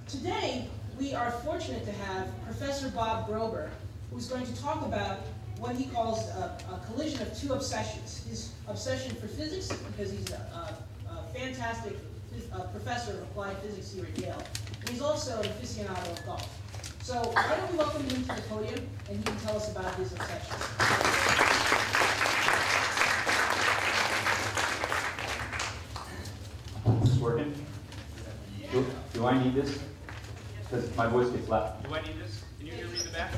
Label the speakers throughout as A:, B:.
A: Today, we are fortunate to have Professor Bob Grober, who's going to talk about what he calls a collision of two obsessions. His obsession for physics, because he's a fantastic professor of applied physics here at Yale, and he's also an aficionado of golf. So why don't we welcome him to the podium, and he can tell us about his obsessions.
B: Is this working? Do I need this? Because my voice gets loud. Do I need this? Can you hear me in the back?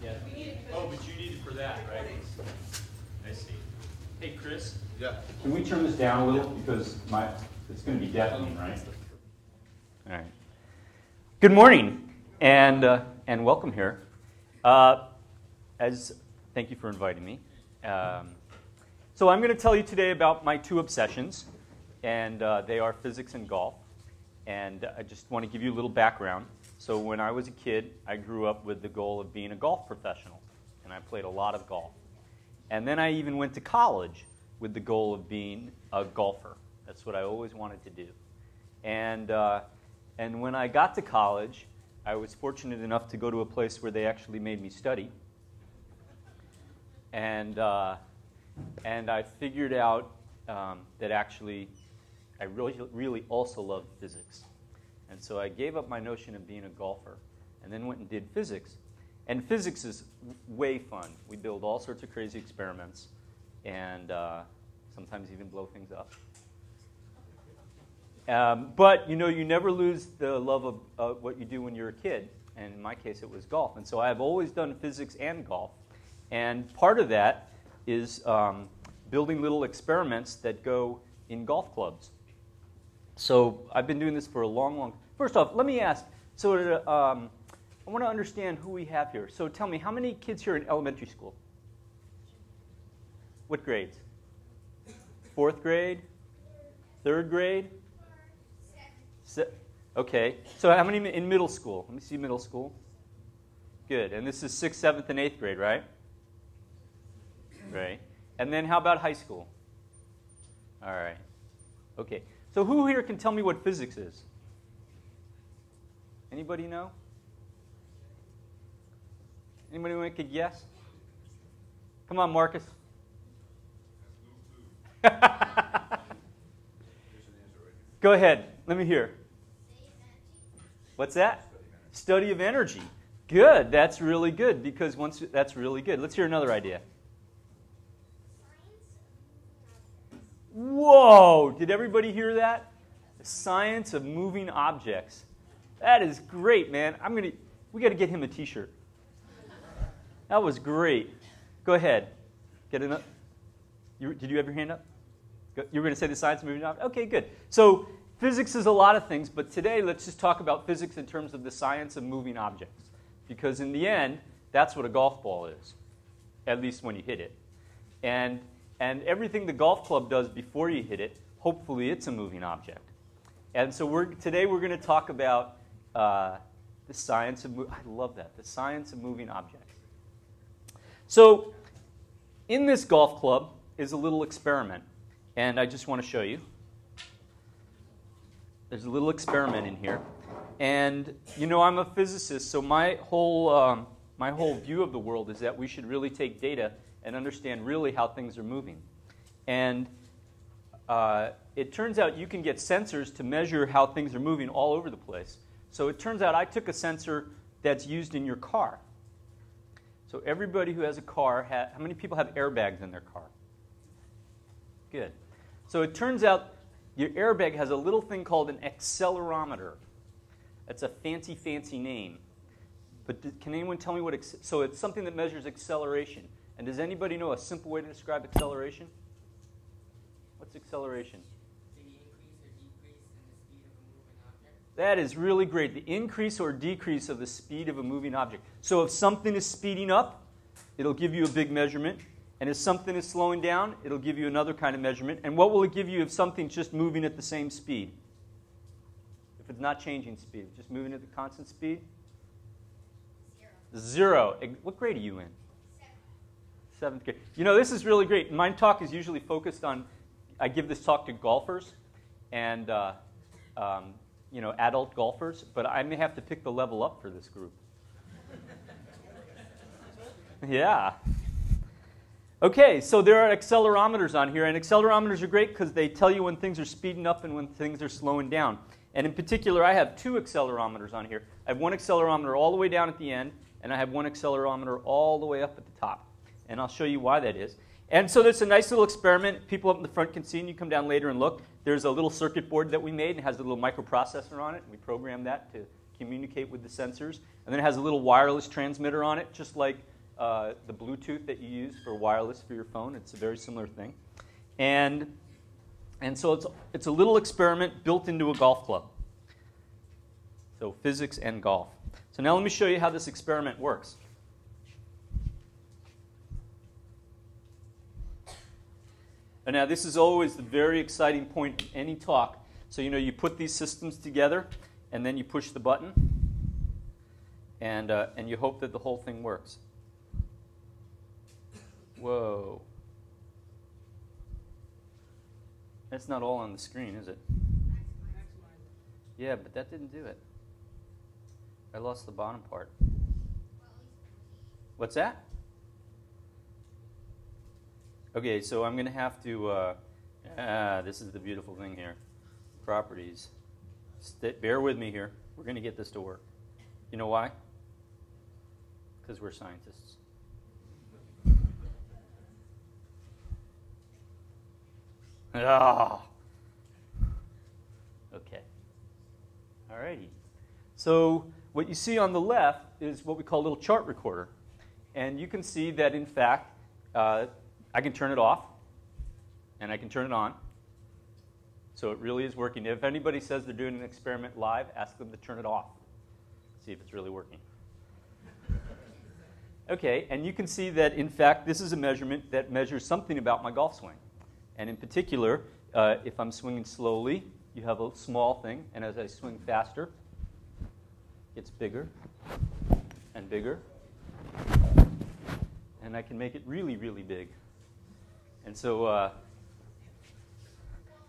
B: Yeah. Oh, but you need it for that, right? I see. Hey, Chris. Yeah. Can we turn this down a little because it's going to be deafening, right? All right. Good morning, and welcome here. Thank you for inviting me. So I'm going to tell you today about my two obsessions, and they are physics and golf. And I just want to give you a little background. So when I was a kid, I grew up with the goal of being a golf professional, and I played a lot of golf. And then I even went to college with the goal of being a golfer. That's what I always wanted to do. And when I got to college, I was fortunate enough to go to a place where they actually made me study. And I figured out that actually I really also loved physics. And so I gave up my notion of being a golfer and then went and did physics. And physics is way fun. We build all sorts of crazy experiments and sometimes even blow things up. But you know, you never lose the love of what you do when you're a kid. And in my case, it was golf. And so I've always done physics and golf. And part of that is building little experiments that go in golf clubs. So I've been doing this for a long. First off, let me ask. So I want to understand who we have here. So tell me, how many kids here in elementary school? What grades? 4th grade? 3rd grade? Okay. So how many in middle school? Let me see middle school. Good. And this is 6th, 7th, and 8th grade, right? Right. And then how about high school? All right. Okay. So who here can tell me what physics is? Anybody know? Anybody want to guess? Come on, Marcus. Go ahead. Let me hear. What's that? Study of energy. Good. That's really good because that's really good. Let's hear another idea. Whoa! Did everybody hear that? The science of moving objects. That is great, man. We got to get him a T-shirt. That was great. Go ahead. Get it up. Did you have your hand up? You were going to say the science of moving objects? Okay, good. So physics is a lot of things, but today let's just talk about physics in terms of the science of moving objects. Because in the end, that's what a golf ball is, at least when you hit it. And everything the golf club does before you hit it, hopefully it's a moving object. And so today we're going to talk about the science of I love that, the science of moving objects. So in this golf club is a little experiment, and I just want to show you. There's a little experiment in here. And you know, I'm a physicist, so my whole view of the world is that we should really take data and understand really how things are moving. And it turns out you can get sensors to measure how things are moving all over the place. So it turns out I took a sensor that's used in your car. So everybody who has a car, how many people have airbags in their car? Good. So it turns out your airbag has a little thing called an accelerometer. That's a fancy name. But can anyone tell me what, so it's something that measures acceleration. And does anybody know a simple way to describe acceleration? What's acceleration?
C: The increase or decrease in the speed of a moving object.
B: That is really great. The increase or decrease of the speed of a moving object. So if something is speeding up, it'll give you a big measurement. And if something is slowing down, it'll give you another kind of measurement. And what will it give you if something's just moving at the same speed? If it's not changing speed, just moving at the constant speed? 0. What grade are you in? 7th grade. You know, this is really great. My talk is usually focused on, I give this talk to golfers, and adult golfers, but I may have to pick the level up for this group. Yeah. Okay, so there are accelerometers on here, and accelerometers are great because they tell you when things are speeding up and when things are slowing down. And in particular, I have two accelerometers on here. I have one accelerometer all the way down at the end, and I have one accelerometer all the way up at the top. And I'll show you why that is. And so there's a nice little experiment. People up in the front can see, and you come down later and look. There's a little circuit board that we made, and it has a little microprocessor on it. We programmed that to communicate with the sensors. And then it has a little wireless transmitter on it, just like the Bluetooth that you use for wireless for your phone. It's a very similar thing. And so it's a little experiment built into a golf club. So physics and golf. So now let me show you how this experiment works. And now this is always the very exciting point in any talk. So you put these systems together, and then you push the button, and you hope that the whole thing works. Whoa. That's not all on the screen, is it? Yeah, but that didn't do it. I lost the bottom part. What's that? Okay, so I'm going to have to, this is the beautiful thing here. Properties. Bear with me here. We're going to get this to work. You know why? Because we're scientists. Ah. Okay. All righty. So what you see on the left is what we call a little chart recorder. And you can see that, in fact, I can turn it off, and I can turn it on. So it really is working. If anybody says they're doing an experiment live, ask them to turn it off. See if it's really working. Okay, and you can see that, in fact, this is a measurement that measures something about my golf swing. And in particular, if I'm swinging slowly, you have a small thing, and as I swing faster, it's bigger and bigger. And I can make it really, really big. And so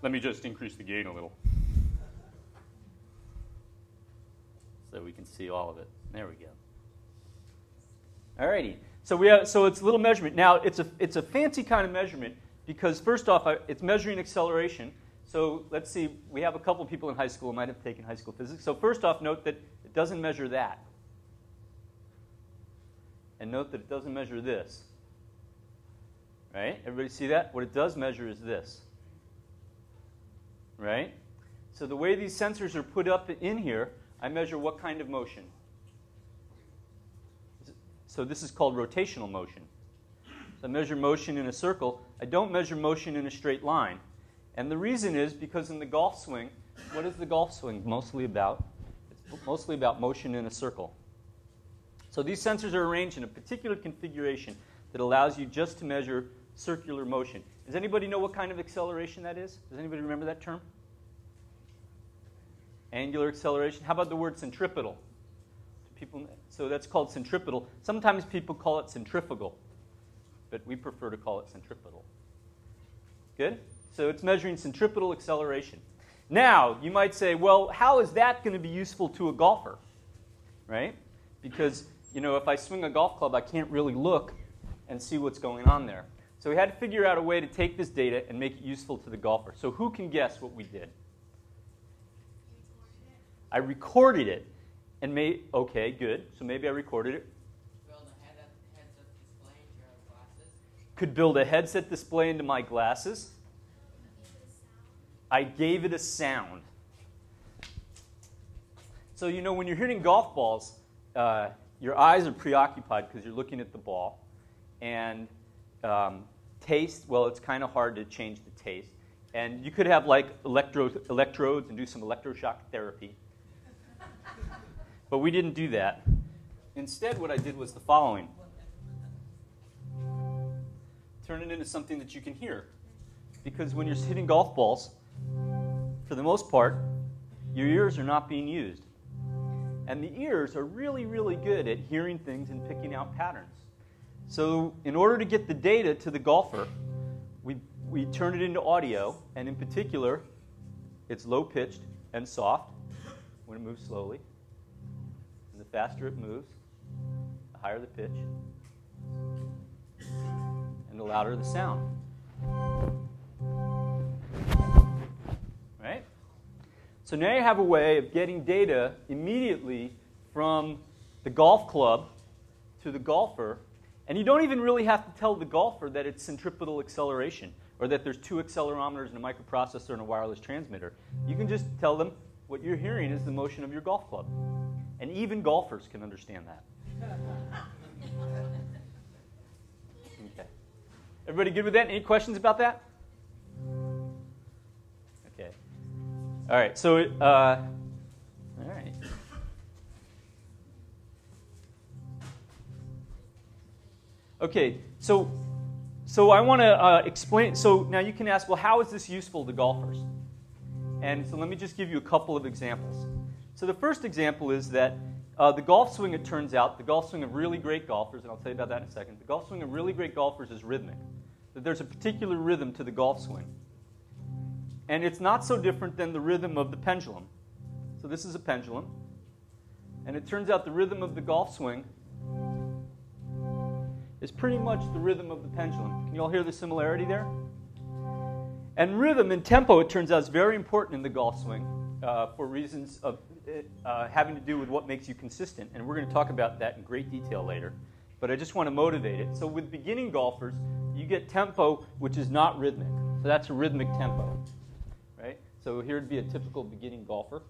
B: let me just increase the gain a little so we can see all of it. There we go. All righty. So it's a little measurement. Now, it's a fancy kind of measurement because, first off, it's measuring acceleration. So let's see. We have a couple people in high school who might have taken high school physics. So first off, note that it doesn't measure that. And note that it doesn't measure this. Right? Everybody see that? What it does measure is this. Right? So the way these sensors are put up in here, I measure what kind of motion. So this is called rotational motion. So I measure motion in a circle. I don't measure motion in a straight line. And the reason is because in the golf swing, what is the golf swing mostly about? It's mostly about motion in a circle. So these sensors are arranged in a particular configuration that allows you just to measure circular motion. Does anybody know what kind of acceleration that is? Does anybody remember that term? Angular acceleration. How about the word centripetal? So that's called centripetal. Sometimes people call it centrifugal, but we prefer to call it centripetal. Good? So it's measuring centripetal acceleration. Now, you might say, well, how is that going to be useful to a golfer? Right? Because, if I swing a golf club, I can't really look and see what's going on there. So we had to figure out a way to take this data and make it useful to the golfer. So who can guess what we did? I recorded it and made, okay, good. So maybe I recorded it.
C: Build a headset display into your glasses.
B: Could build a headset display into my glasses. I gave it a sound. So, when you're hitting golf balls, your eyes are preoccupied because you're looking at the ball. And taste, well, it's kind of hard to change the taste. And you could have like electrodes and do some electroshock therapy. But we didn't do that. Instead, what I did was the following. Turn it into something that you can hear. Because when you're hitting golf balls, for the most part, your ears are not being used. And the ears are really, really good at hearing things and picking out patterns. So in order to get the data to the golfer, we turn it into audio, and in particular, it's low-pitched and soft. when it moves slowly. And the faster it moves, the higher the pitch, and the louder the sound. Right? So now you have a way of getting data immediately from the golf club to the golfer, and you don't even really have to tell the golfer that it's centripetal acceleration or that there's 2 accelerometers and a microprocessor and a wireless transmitter. You can just tell them what you're hearing is the motion of your golf club. And even golfers can understand that. Okay. Everybody good with that? Any questions about that? Okay. All right. So, all right. Okay. So I want to explain. So now you can ask, well, how is this useful to golfers? And so let me just give you a couple of examples. So the first example is that the golf swing, it turns out, the golf swing of really great golfers, and I'll tell you about that in a second, the golf swing of really great golfers is rhythmic. That there's a particular rhythm to the golf swing. And it's not so different than the rhythm of the pendulum. So this is a pendulum. And it turns out the rhythm of the golf swing is pretty much the rhythm of the pendulum. Can you all hear the similarity there? And rhythm and tempo, it turns out, is very important in the golf swing for reasons of having to do with what makes you consistent. And we're going to talk about that in great detail later. But I just want to motivate it. So with beginning golfers, you get tempo, which is not rhythmic. So that's a rhythmic tempo. Right? So here would be a typical beginning golfer.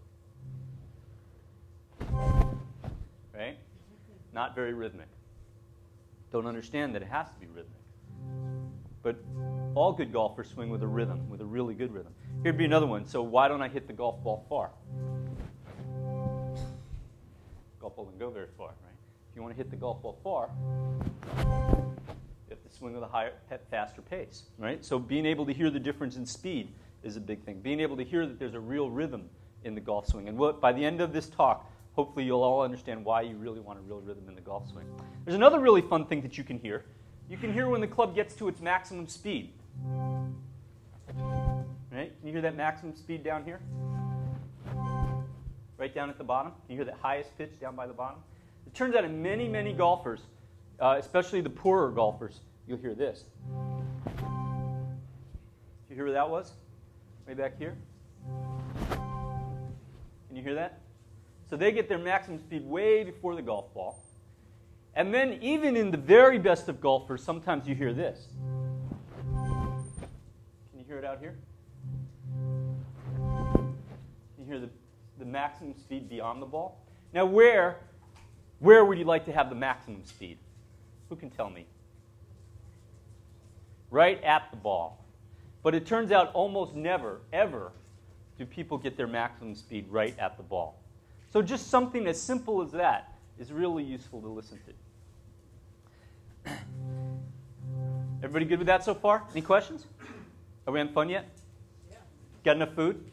B: Right? Not very rhythmic. Don't understand that it has to be rhythmic. But all good golfers swing with a rhythm, with a really good rhythm. Here'd be another one. So why don't I hit the golf ball far? Golf ball doesn't go very far, right? If you want to hit the golf ball far, you have to swing with a higher, faster pace, right? So being able to hear the difference in speed is a big thing. Being able to hear that there's a real rhythm in the golf swing. And by the end of this talk, hopefully you'll all understand why you really want a real rhythm in the golf swing. There's another really fun thing that you can hear. You can hear when the club gets to its maximum speed. Right? Can you hear that maximum speed down here? Right down at the bottom? Can you hear that highest pitch down by the bottom? It turns out in many, many golfers, especially the poorer golfers, you'll hear this. Do you hear where that was? Way back here? Can you hear that? So they get their maximum speed way before the golf ball. And then even in the very best of golfers, sometimes you hear this. Can you hear it out here? Can you hear the maximum speed beyond the ball? Now where would you like to have the maximum speed? Who can tell me? Right at the ball. But it turns out almost never, ever, do people get their maximum speed right at the ball. So just something as simple as that is really useful to listen to. Everybody good with that so far? Any questions? Are we having fun yet? Yeah. Got enough food?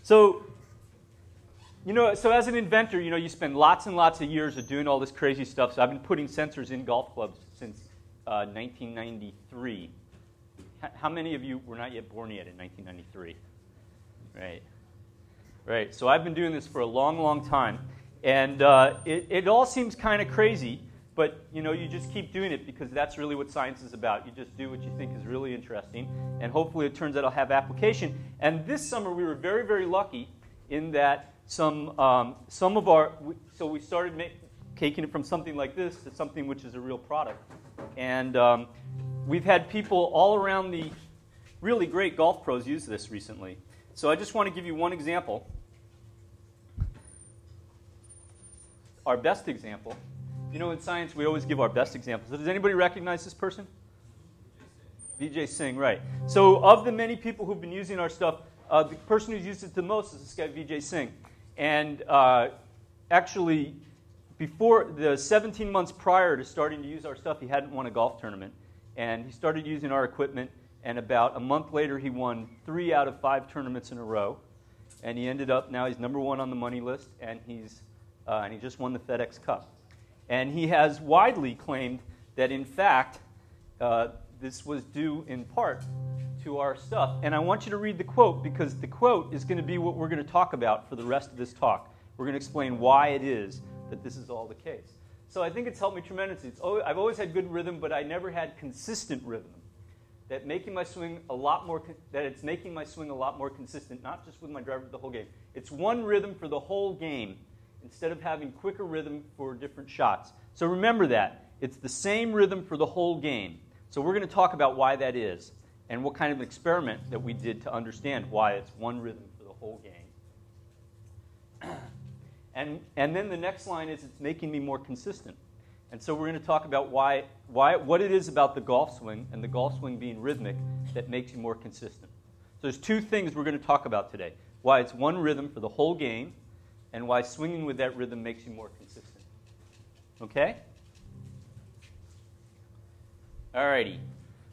B: So as an inventor, you spend lots and lots of years of doing all this crazy stuff. So I've been putting sensors in golf clubs since 1993. How many of you were not yet born yet in 1993? Right. So I've been doing this for a long, long time. And it all seems kind of crazy, but you just keep doing it because that's really what science is about. You just do what you think is really interesting, and hopefully it turns out it'll have application. And this summer we were very, very lucky in that some of our, so we started taking it from something like this to something which is a real product. And we've had people all around the really great golf pros use this recently. So I just want to give you one example. Our best example. In science, we always give our best examples. Does anybody recognize this person? Vijay Singh, right. So of the many people who've been using our stuff, the person who's used it the most is this guy, Vijay Singh. And actually, before the 17 months prior to starting to use our stuff, he hadn't won a golf tournament. And he started using our equipment, and about a month later, he won 3 out of 5 tournaments in a row. And he ended up, now he's #1 on the money list, and he just won the FedEx Cup. And he has widely claimed that, in fact, this was due in part to our stuff. And I want you to read the quote, because the quote is going to be what we're going to talk about for the rest of this talk. We're going to explain why it is that this is all the case. So I think it's helped me tremendously. I've always had good rhythm, but I never had consistent rhythm. That making my swing a lot more, that it's making my swing a lot more consistent, not just with my driver, but the whole game. It's one rhythm for the whole game, instead of having quicker rhythm for different shots. So remember that. It's the same rhythm for the whole game. So we're going to talk about why that is, and what kind of experiment that we did to understand why it's one rhythm for the whole game. And then the next line is it's making me more consistent. And so we're going to talk about what it is about the golf swing, and the golf swing being rhythmic, that makes you more consistent. So there's two things we're going to talk about today. Why it's one rhythm for the whole game, and why swinging with that rhythm makes you more consistent. Okay? Alrighty.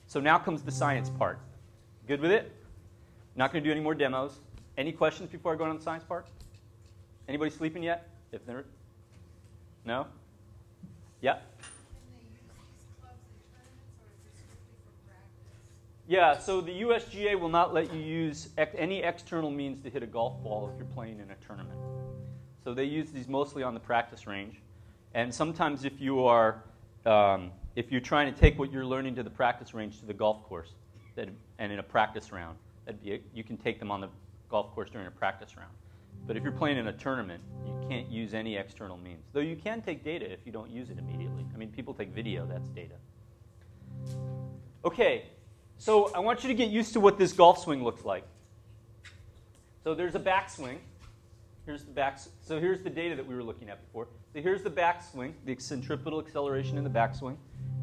B: So now comes the science part. Good with it? Not going to do any more demos. Any questions before I go on the science part? Anybody sleeping yet? If they're no? Yeah?
D: Can they use these clubs in tournaments, or is it strictly for practice?
B: Yeah, so the USGA will not let you use any external means to hit a golf ball if you're playing in a tournament. So they use these mostly on the practice range. And sometimes if you are, if you're trying to take what you're learning to the practice range to the golf course, and in a practice round, you can take them on the golf course during a practice round. But if you're playing in a tournament, you can't use any external means. Though you can take data if you don't use it immediately. I mean, people take video, that's data. Okay, so I want you to get used to what this golf swing looks like. So there's a backswing. So here's the data that we were looking at before. So here's the backswing, the centripetal acceleration in the backswing.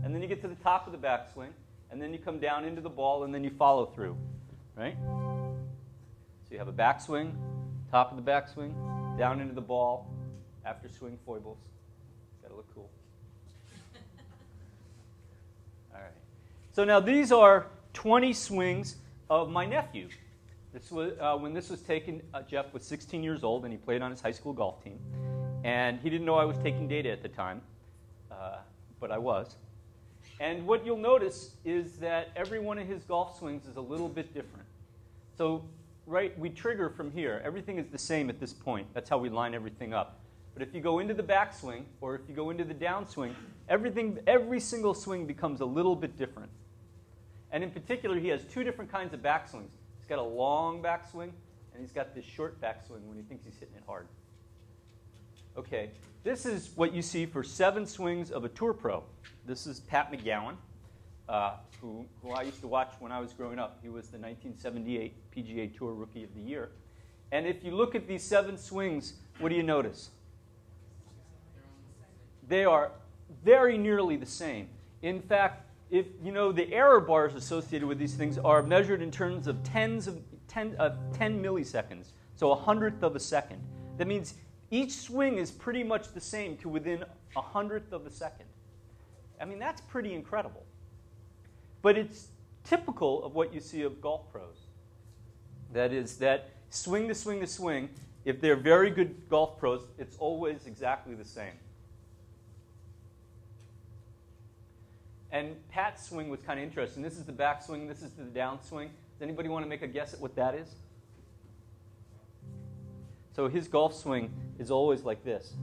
B: And then you get to the top of the backswing, and then you come down into the ball, and then you follow through, right? So you have a backswing, top of the backswing, down into the ball, after swing foibles. Got to look cool. All right. So now these are 20 swings of my nephew. This was when this was taken. Jeff was 16 years old, and he played on his high school golf team. And he didn't know I was taking data at the time, but I was. And what you'll notice is that every one of his golf swings is a little bit different. So right, we trigger from here. Everything is the same at this point. That's how we line everything up. But if you go into the backswing, or if you go into the downswing, every single swing becomes a little bit different. And in particular, he has two different kinds of backswings. He's got a long backswing, and he's got this short backswing when he thinks he's hitting it hard. Okay, this is what you see for 7 swings of a tour pro. This is Pat McGowan, who I used to watch when I was growing up. He was the 1978 PGA Tour Rookie of the Year. And if you look at these 7 swings, what do you notice? They are very nearly the same. In fact, if you know, the error bars associated with these things are measured in terms of 10 milliseconds, so 1/100th of a second. That means each swing is pretty much the same to within 1/100th of a second. I mean, that's pretty incredible. But it's typical of what you see of golf pros. That is that swing to swing to swing, if they're very good golf pros, it's always exactly the same. And Pat's swing was kind of interesting. This is the backswing, this is the downswing. Does anybody want to make a guess at what that is? So his golf swing is always like this.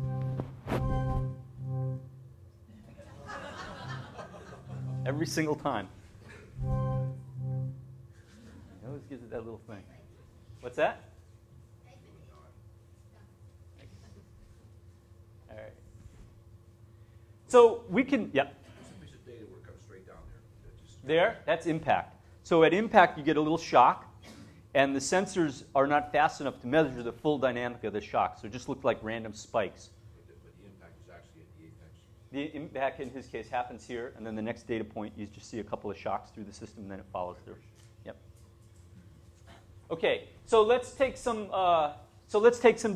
B: Every single time. He always gives it that little thing. What's that? All right. So we can, yeah.
E: Piece of data where it comes straight down there.
B: There, that's impact. So at impact, you get a little shock, and the sensors are not fast enough to measure the full dynamic of the shock, so it just looked like random spikes.
E: But the impact is actually at the apex.
B: The impact, in his case, happens here, and then the next data point, you just see a couple of shocks through the system, and then it follows through. Yep. Okay, so let's take some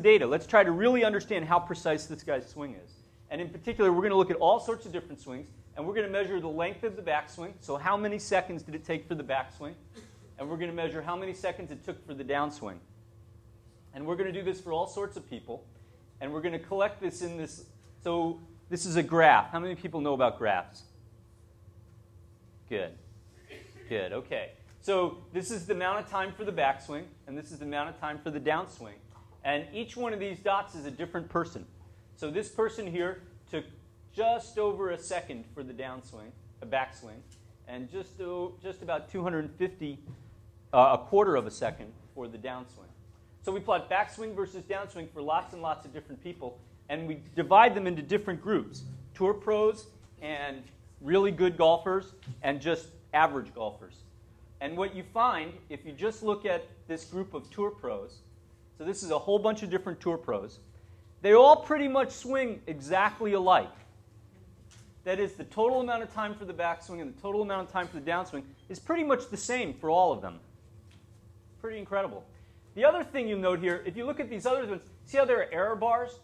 B: data. Let's try to really understand how precise this guy's swing is. And in particular, we're going to look at all sorts of different swings, and we're going to measure the length of the backswing. So how many seconds did it take for the backswing? And we're going to measure how many seconds it took for the downswing. And we're going to do this for all sorts of people. And we're going to collect this in this. So this is a graph. How many people know about graphs? Good. Good, okay. So this is the amount of time for the backswing, and this is the amount of time for the downswing. And each one of these dots is a different person. So this person here took just over a second for the downswing, a backswing, and just about 250, a quarter of a second for the downswing. So we plot backswing versus downswing for lots and lots of different people, and we divide them into different groups: tour pros and really good golfers and just average golfers. And what you find, if you just look at this group of tour pros, so this is a whole bunch of different tour pros, they all pretty much swing exactly alike. That is, the total amount of time for the backswing and the total amount of time for the downswing is pretty much the same for all of them. Pretty incredible. The other thing you'll note here, if you look at these other ones, see how there are error bars?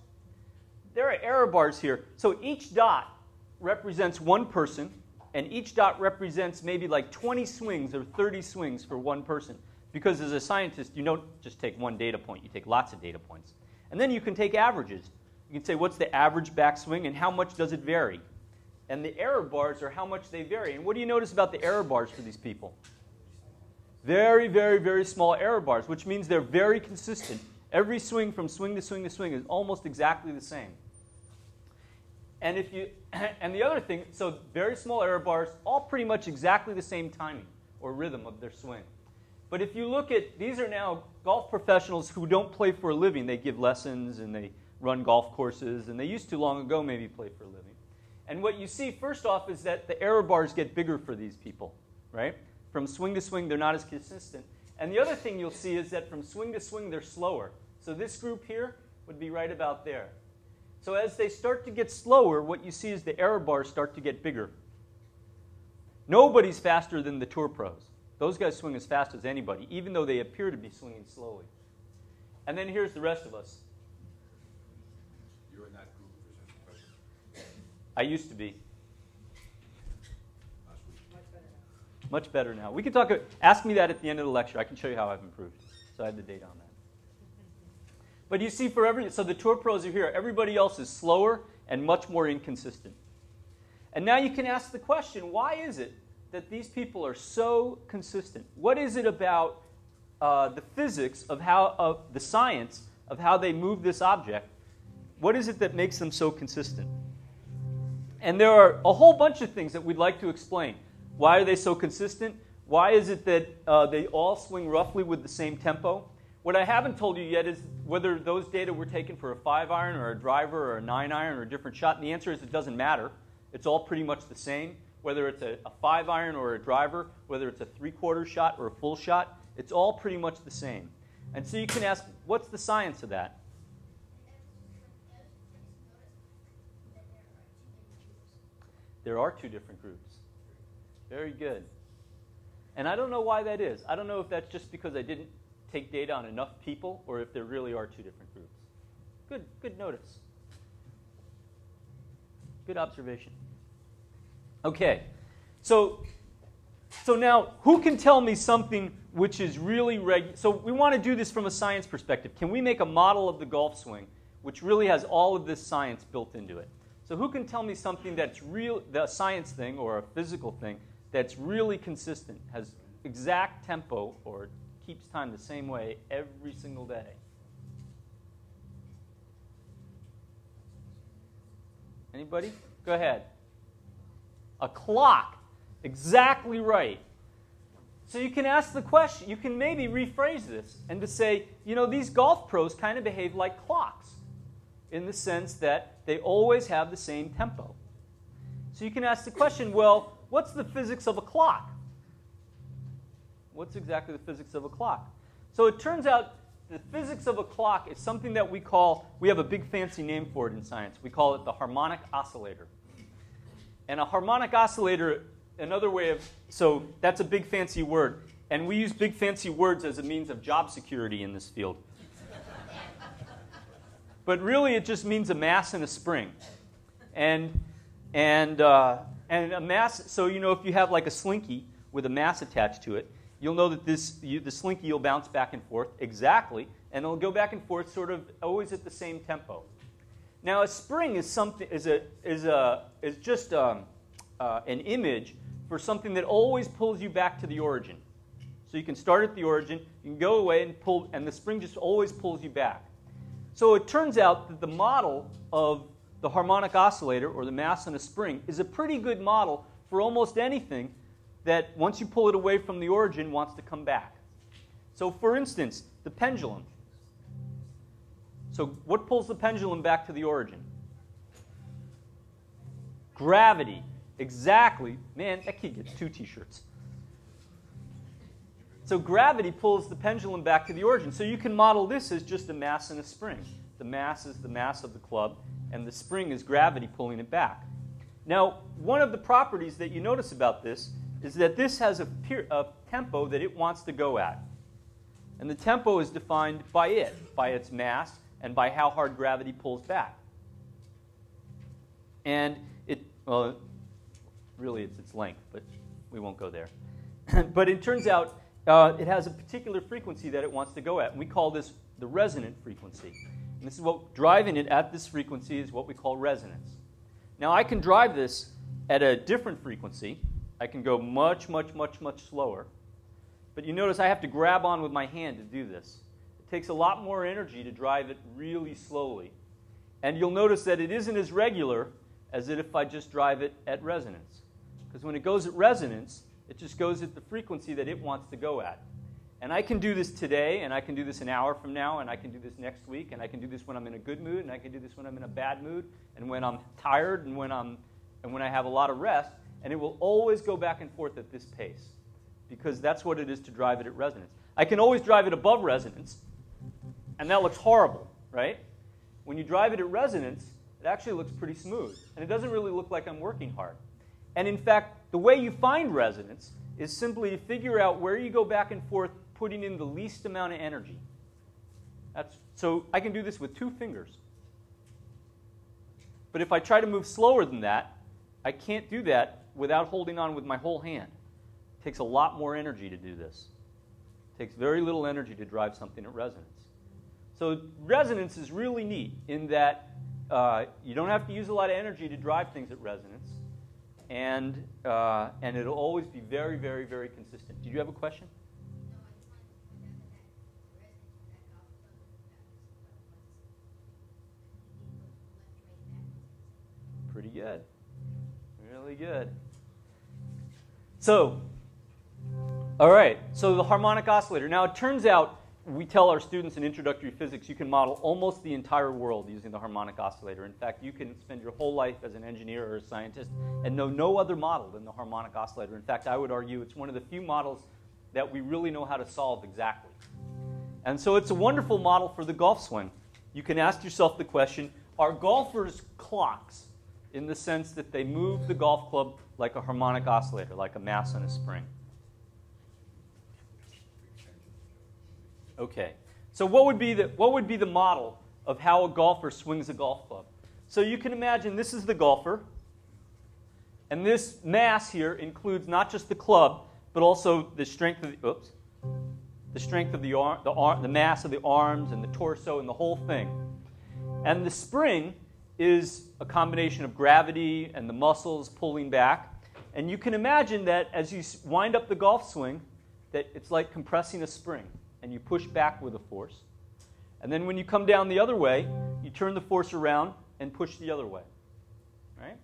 B: There are error bars here. So each dot represents one person, and each dot represents maybe like 20 swings or 30 swings for one person. Because as a scientist, you don't just take one data point, you take lots of data points. And then you can take averages. You can say, what's the average backswing and how much does it vary? And the error bars are how much they vary. And what do you notice about the error bars for these people? Very, very, very small error bars, which means they're very consistent. Every swing from swing to swing to swing is almost exactly the same. And the other thing, so very small error bars, all pretty much exactly the same timing or rhythm of their swing. But if you look at, these are now golf professionals who don't play for a living. They give lessons and they run golf courses, and they used to long ago maybe play for a living. And what you see first off is that the error bars get bigger for these people, right? From swing to swing, they're not as consistent. And the other thing you'll see is that from swing to swing, they're slower. So this group here would be right about there. So as they start to get slower, what you see is the error bars start to get bigger. Nobody's faster than the tour pros. Those guys swing as fast as anybody, even though they appear to be swinging slowly. And then here's the rest of us.
E: You're in that group, if there's any question.
B: I used to be.
E: Last week.
B: Much better now. We can talk. Ask me that at the end of the lecture. I can show you how I've improved. So I had the data on that. But you see, so the tour pros are here. Everybody else is slower and much more inconsistent. And now you can ask the question: why is it that these people are so consistent? What is it about the physics of the science of how they move this object? What is it that makes them so consistent? And there are a whole bunch of things that we'd like to explain. Why are they so consistent? Why is it that they all swing roughly with the same tempo? What I haven't told you yet is whether those data were taken for a 5-iron or a driver or a 9-iron or a different shot. And the answer is it doesn't matter. It's all pretty much the same. Whether it's a 5-iron or a driver, whether it's a 3/4 shot or a full shot, it's all pretty much the same. And so you can ask, what's the science of that? There are two different groups. Very good. And I don't know why that is. I don't know if that's just because I didn't take data on enough people or if there really are two different groups. Good notice. Good observation. Okay, so now who can tell me something which is really regular? So we want to do this from a science perspective. Can we make a model of the golf swing which really has all of this science built into it? So who can tell me something that's real, the science thing or a physical thing that's really consistent, has exact tempo or keeps time the same way every single day? Anybody? Go ahead. A clock. Exactly right. So you can ask the question, you can maybe rephrase this and to say, you know, these golf pros kind of behave like clocks in the sense that they always have the same tempo. So you can ask the question, well, what's the physics of a clock? What's exactly the physics of a clock? So it turns out the physics of a clock is something that we have a big fancy name for it in science. We call it the harmonic oscillator. And a harmonic oscillator, another way of, so that's a big fancy word. And we use big fancy words as a means of job security in this field. But really it just means a mass and a spring. And a mass, so you know if you have like a slinky with a mass attached to it, you'll know that the slinky will bounce back and forth exactly, and it'll go back and forth sort of always at the same tempo. Now, a spring is just an image for something that always pulls you back to the origin. So you can start at the origin, you can go away and pull, and the spring just always pulls you back. So it turns out that the model of the harmonic oscillator, or the mass on a spring, is a pretty good model for almost anything that once you pull it away from the origin wants to come back. So for instance, the pendulum. So what pulls the pendulum back to the origin? Gravity. Exactly. Man, that kid gets 2 t-shirts. So gravity pulls the pendulum back to the origin. So you can model this as just a mass and a spring. The mass is the mass of the club, and the spring is gravity pulling it back. Now, one of the properties that you notice about this is that this has a tempo that it wants to go at. And the tempo is defined by its mass, and by how hard gravity pulls back. And well, really it's its length, but we won't go there. But it turns out it has a particular frequency that it wants to go at, and we call this the resonant frequency. And this is what driving it at this frequency is what we call resonance. Now I can drive this at a different frequency. I can go much, much, much, much slower. But you notice I have to grab on with my hand to do this. It takes a lot more energy to drive it really slowly. And you'll notice that it isn't as regular as if I just drive it at resonance. Because when it goes at resonance, it just goes at the frequency that it wants to go at. And I can do this today, and I can do this an hour from now, and I can do this next week, and I can do this when I'm in a good mood, and I can do this when I'm in a bad mood, and when I'm tired, and when I have a lot of rest, and it will always go back and forth at this pace, because that's what it is to drive it at resonance. I can always drive it above resonance, and that looks horrible, right? When you drive it at resonance, it actually looks pretty smooth, and it doesn't really look like I'm working hard. And in fact, the way you find resonance is simply to figure out where you go back and forth, putting in the least amount of energy. So I can do this with 2 fingers. But if I try to move slower than that, I can't do that without holding on with my whole hand. It takes a lot more energy to do this. It takes very little energy to drive something at resonance. So resonance is really neat in that you don't have to use a lot of energy to drive things at resonance. And it'll always be very, very, very consistent. Did you have a question? Pretty good. Really good. So, all right. So the harmonic oscillator. Now it turns out, we tell our students in introductory physics, you can model almost the entire world using the harmonic oscillator. In fact, you can spend your whole life as an engineer or a scientist and know no other model than the harmonic oscillator. In fact, I would argue it's one of the few models that we really know how to solve exactly. And so it's a wonderful model for the golf swing. You can ask yourself the question, are golfers clocks in the sense that they move the golf club like a harmonic oscillator, like a mass on a spring? Okay, so what would be the model of how a golfer swings a golf club? So you can imagine this is the golfer, and this mass here includes not just the club, but also the strength of the arm, the mass of the arms and the torso and the whole thing. And the spring is a combination of gravity and the muscles pulling back. And you can imagine that as you wind up the golf swing, that it's like compressing a spring. And you push back with a force. And then when you come down the other way, you turn the force around and push the other way. Right?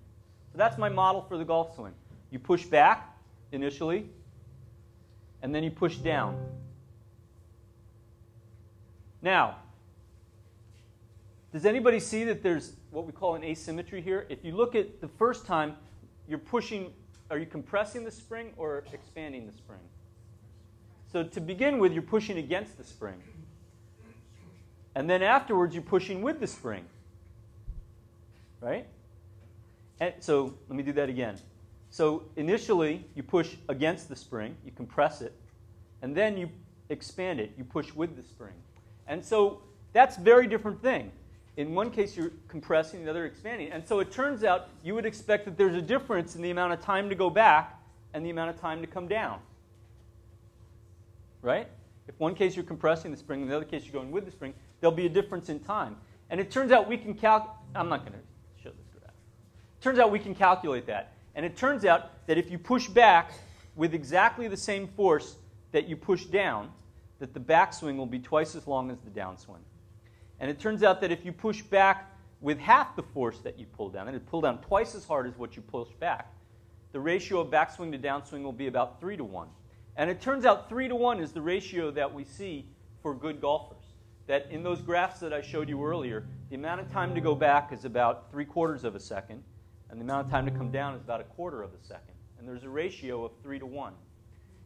B: So that's my model for the golf swing. You push back initially, and then you push down. Now, does anybody see that there's what we call an asymmetry here? If you look at the first time, you're pushing, are you compressing the spring or expanding the spring? So to begin with, you're pushing against the spring. And then afterwards, you're pushing with the spring. Right? And so let me do that again. So initially, you push against the spring. You compress it. And then you expand it. You push with the spring. And so that's a very different thing. In one case, you're compressing, the other expanding. And so it turns out you would expect that there's a difference in the amount of time to go back and the amount of time to come down. Right? If one case you're compressing the spring, in the other case you're going with the spring, there'll be a difference in time. And it turns out we can I'm not going to show this graph. It turns out we can calculate that. And it turns out that if you push back with exactly the same force that you push down, that the backswing will be twice as long as the downswing. And it turns out that if you push back with half the force that you pull down, and you pull down twice as hard as what you push back, the ratio of backswing to downswing will be about 3 to 1. And it turns out 3 to 1 is the ratio that we see for good golfers. That in those graphs that I showed you earlier, the amount of time to go back is about 3/4 of a second, and the amount of time to come down is about 1/4 of a second. And there's a ratio of 3 to 1.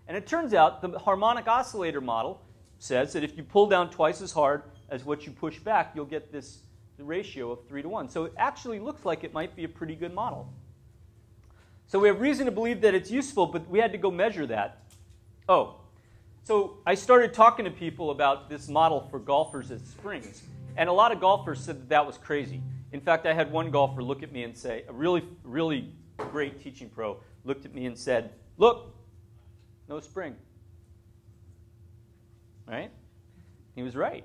B: And it turns out the harmonic oscillator model says that if you pull down twice as hard as what you push back, you'll get the ratio of 3 to 1. So it actually looks like it might be a pretty good model. So we have reason to believe that it's useful, but we had to go measure that. Oh, so I started talking to people about this model for golfers as springs, and a lot of golfers said that that was crazy. In fact, I had one golfer look at me and say, a really, really great teaching pro, looked at me and said, "Look, no spring." Right? He was right.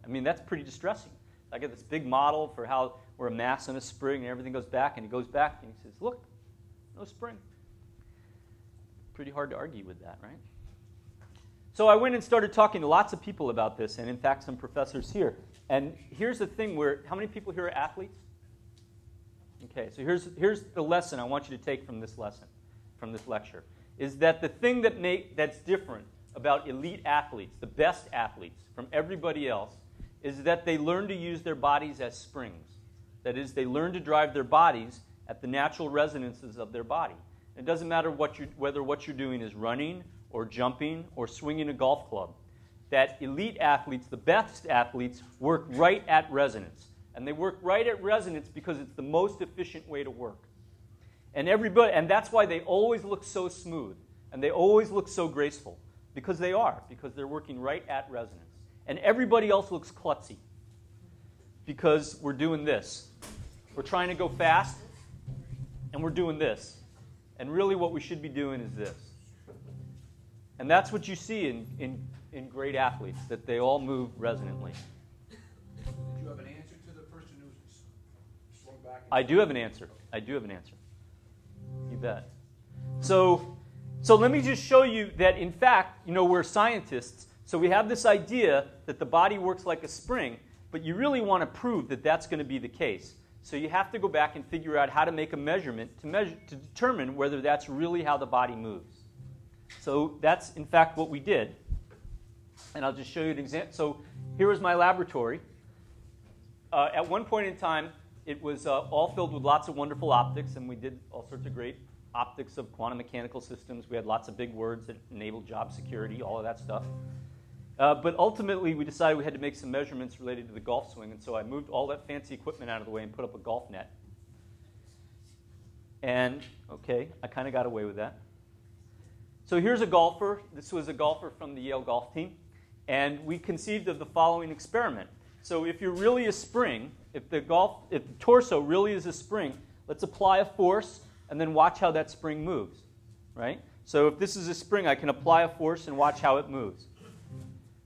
B: I mean, that's pretty distressing. I get this big model for how we're a mass and a spring and everything goes back, and he goes back and he says, "Look, no spring." Pretty hard to argue with that, right? So I went and started talking to lots of people about this, and in fact some professors here. And here's the thing where, how many people here are athletes? Okay, so here's the lesson I want you to take from this lesson, from this lecture, is that the thing that's different about elite athletes, the best athletes from everybody else, is that they learn to use their bodies as springs. That is, they learn to drive their bodies at the natural resonances of their body. It doesn't matter whether what you're doing is running or jumping or swinging a golf club. That elite athletes, the best athletes, work right at resonance. And they work right at resonance because it's the most efficient way to work. And that's why they always look so smooth. And they always look so graceful. Because they're working right at resonance. And everybody else looks klutzy. Because we're doing this. We're trying to go fast, and we're doing this. And really what we should be doing is this. And that's what you see in great athletes, that they all move resonantly.
E: Did you have an answer to the person who swung back?
B: I do have an answer. You bet. So let me just show you that, in fact, we're scientists, so we have this idea that the body works like a spring, but you really want to prove that that's going to be the case. So you have to go back and figure out how to make a measurement to determine whether that's really how the body moves. So that's, in fact, what we did. And I'll just show you an example. So here was my laboratory. At one point in time, it was all filled with lots of wonderful optics, and we did all sorts of great optics of quantum mechanical systems. We had lots of big words that enabled job security, all of that stuff. But ultimately, we decided we had to make some measurements related to the golf swing, and so I moved all that fancy equipment out of the way and put up a golf net. And, okay, I kind of got away with that. So here's a golfer. This was a golfer from the Yale golf team. And we conceived of the following experiment. So if you're really a spring, if the torso really is a spring, let's apply a force and then watch how that spring moves, right? So if this is a spring, I can apply a force and watch how it moves.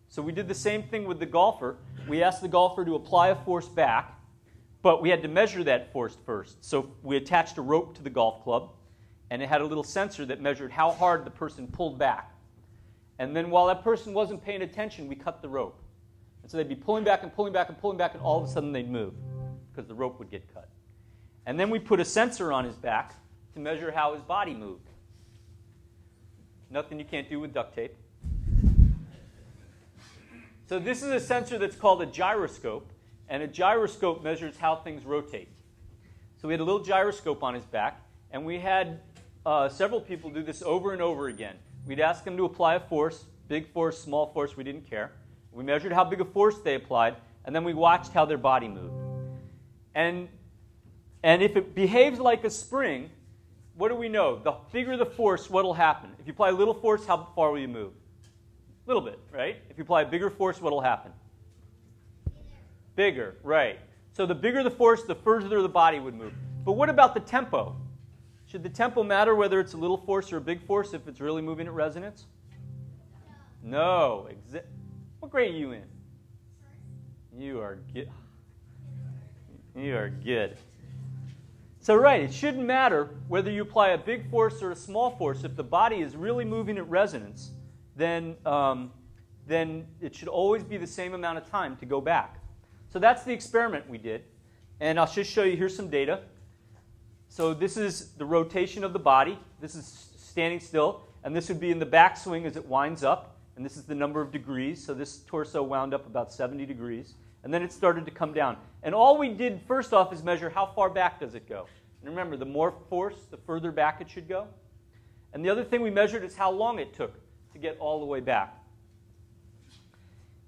B: So we did the same thing with the golfer. We asked the golfer to apply a force back, but we had to measure that force first. So we attached a rope to the golf club, and it had a little sensor that measured how hard the person pulled back. And then while that person wasn't paying attention, we cut the rope. And so they'd be pulling back and pulling back and pulling back, and all of a sudden they'd move because the rope would get cut. And then we put a sensor on his back to measure how his body moved. Nothing you can't do with duct tape. So this is a sensor that's called a gyroscope, and a gyroscope measures how things rotate. So we had a little gyroscope on his back, and we had several people do this over and over again. We'd ask them to apply a force, big force, small force, we didn't care. We measured how big a force they applied, and then we watched how their body moved. And if it behaves like a spring, what do we know? The bigger the force, what will happen? If you apply a little force, how far will you move? A little bit, right? If you apply a bigger force, what will happen? Bigger, right. So the bigger the force, the further the body would move. But what about the tempo? Should the tempo matter whether it's a little force or a big force if it's really moving at resonance? No. What grade are you in? You are good. You are good. So right, it shouldn't matter whether you apply a big force or a small force. If the body is really moving at resonance, then it should always be the same amount of time to go back. So that's the experiment we did. And I'll just show you, here's some data. So this is the rotation of the body. This is standing still. And this would be in the backswing as it winds up. And this is the number of degrees. So this torso wound up about 70 degrees. And then it started to come down. And all we did first off is measure how far back does it go. And remember, the more force, the further back it should go. And the other thing we measured is how long it took to get all the way back.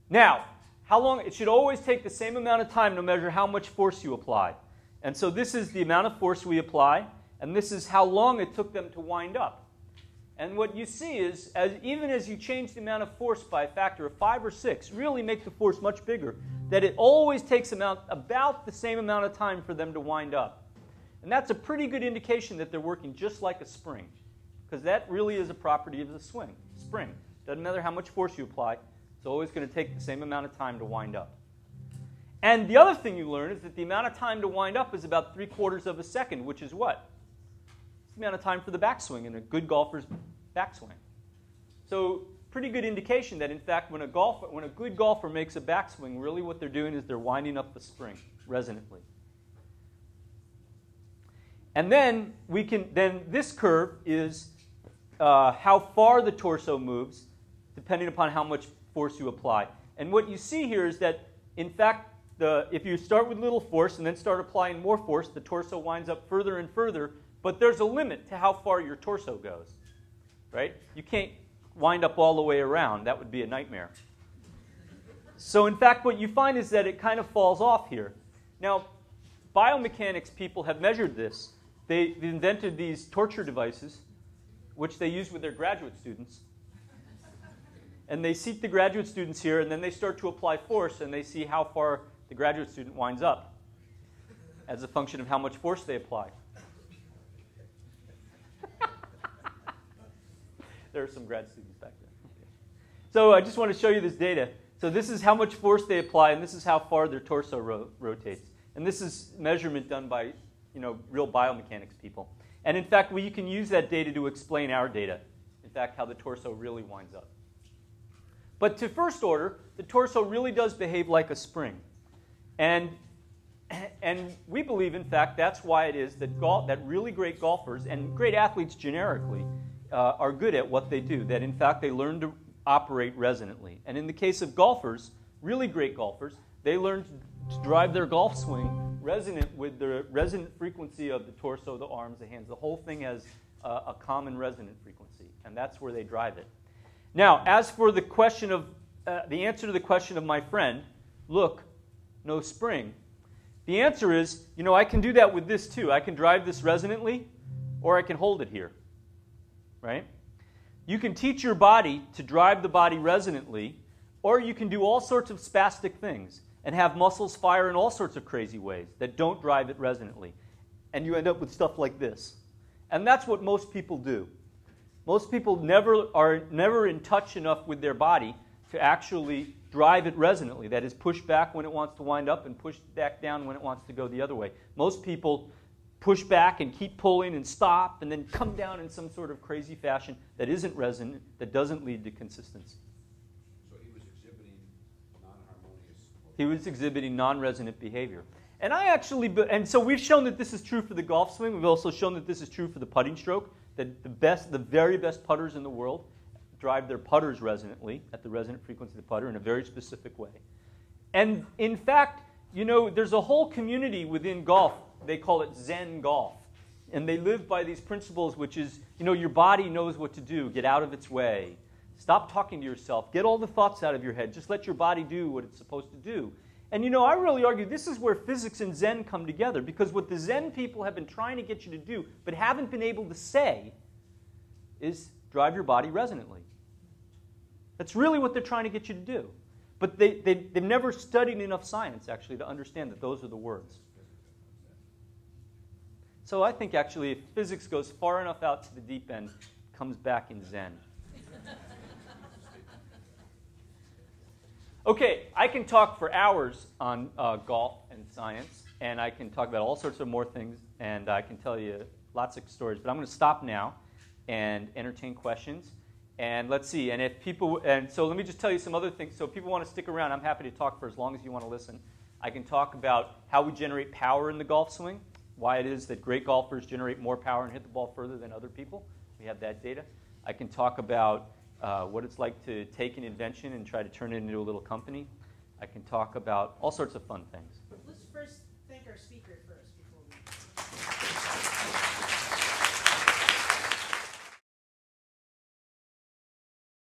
B: Now, how long? It should always take the same amount of time to measure how much force you apply. And so this is the amount of force we apply, and this is how long it took them to wind up. And what you see is, even as you change the amount of force by a factor of 5 or 6, really make the force much bigger, that it always takes about the same amount of time for them to wind up. And that's a pretty good indication that they're working just like a spring, because that really is a property of the spring. Doesn't matter how much force you apply, it's always going to take the same amount of time to wind up. And the other thing you learn is that the amount of time to wind up is about 3/4 of a second, which is what? It's the amount of time for the backswing in a good golfer's backswing. So pretty good indication that, in fact, when a good golfer makes a backswing, really what they're doing is they're winding up the spring resonantly. And then this curve is how far the torso moves, depending upon how much force you apply. And what you see here is that, in fact, if you start with little force and then start applying more force, the torso winds up further and further, but there's a limit to how far your torso goes, right? You can't wind up all the way around. That would be a nightmare. So, in fact, what you find is that it kind of falls off here. Now, biomechanics people have measured this. They invented these torture devices, which they use with their graduate students. And they seat the graduate students here, and then they start to apply force, and they see how far the graduate student winds up as a function of how much force they apply. There are some grad students back there. Okay. So I just want to show you this data. So this is how much force they apply, and this is how far their torso rotates. And this is measurement done by real biomechanics people. And in fact, you can use that data to explain our data, in fact, how the torso really winds up. But to first order, the torso really does behave like a spring. And we believe, in fact, that's why it is that really great golfers and great athletes generically are good at what they do, that in fact they learn to operate resonantly. And in the case of golfers, really great golfers, they learn to drive their golf swing resonant with the resonant frequency of the torso, the arms, the hands. The whole thing has a common resonant frequency, and that's where they drive it. Now, as for the question of the answer to the question of my friend, look, no spring. The answer is, I can do that with this too. I can drive this resonantly, or I can hold it here. Right? You can teach your body to drive the body resonantly, or you can do all sorts of spastic things and have muscles fire in all sorts of crazy ways that don't drive it resonantly. And you end up with stuff like this. And that's what most people do. Most people are never in touch enough with their body to actually drive it resonantly. That is, push back when it wants to wind up and push back down when it wants to go the other way. Most people push back and keep pulling and stop and then come down in some sort of crazy fashion that isn't resonant, that doesn't lead to consistency.
E: So he was exhibiting non-harmonious.
B: He was exhibiting non-resonant behavior. And so we've shown that this is true for the golf swing. We've also shown that this is true for the putting stroke, that the very best putters in the world drive their putters resonantly at the resonant frequency of the putter in a very specific way. And in fact, there's a whole community within golf. They call it Zen golf. And they live by these principles, which is, your body knows what to do. Get out of its way. Stop talking to yourself. Get all the thoughts out of your head. Just let your body do what it's supposed to do. And I really argue this is where physics and Zen come together, because what the Zen people have been trying to get you to do, but haven't been able to say, is drive your body resonantly. That's really what they're trying to get you to do. But they've never studied enough science, actually, to understand that those are the words. So I think, actually, if physics goes far enough out to the deep end, it comes back in Zen. Okay, I can talk for hours on golf and science, and I can talk about all sorts of more things, and I can tell you lots of stories. But I'm going to stop now and entertain questions. And let's see, and if people, and so let me just tell you some other things. So if people want to stick around, I'm happy to talk for as long as you want to listen. I can talk about how we generate power in the golf swing, why it is that great golfers generate more power and hit the ball further than other people. We have that data. I can talk about what it's like to take an invention and try to turn it into a little company. I can talk about all sorts of fun things.
A: Let's first thank our speaker first.